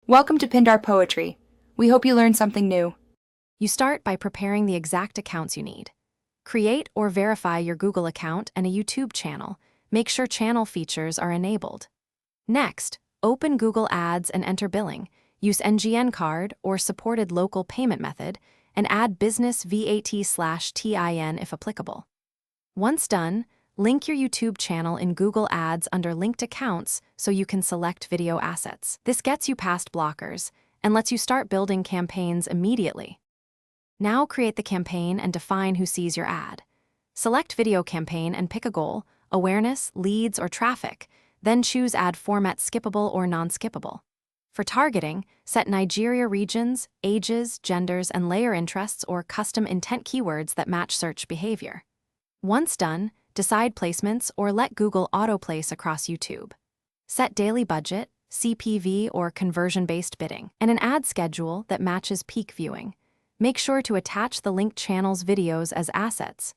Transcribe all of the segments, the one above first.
Welcome to Pindar Poetry. We hope you learned something new. You start by preparing the exact accounts you need. Create or verify your Google account and a YouTube channel. Make sure channel features are enabled. Next, open Google Ads and enter billing. Use NGN card or supported local payment method and add business VAT/TIN if applicable. Once done, link your YouTube channel in Google Ads under linked accounts so you can select video assets. This gets you past blockers and lets you start building campaigns immediately. Now create the campaign and define who sees your ad. Select video campaign and pick a goal, awareness, leads, or traffic, then choose ad format skippable or non-skippable. For targeting, set Nigeria regions, ages, genders, and layer interests or custom intent keywords that match search behavior. Once done, decide placements or let Google auto-place across YouTube. Set daily budget, CPV or conversion-based bidding, and an ad schedule that matches peak viewing. Make sure to attach the linked channel's videos as assets.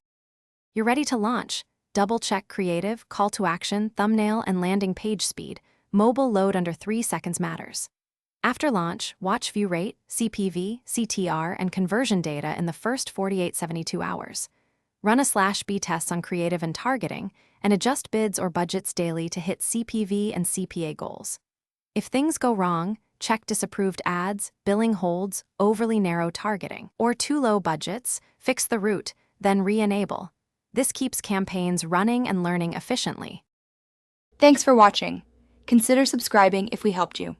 You're ready to launch. Double-check creative, call to action, thumbnail, and landing page speed. Mobile load under 3 seconds matters. After launch, watch view rate, CPV, CTR, and conversion data in the first 48-72 hours. Run a /B tests on creative and targeting, and adjust bids or budgets daily to hit CPV and CPA goals. If things go wrong, check disapproved ads, billing holds, overly narrow targeting, or too low budgets, fix the route, then re-enable. This keeps campaigns running and learning efficiently. Thanks for watching. Consider subscribing if we helped you.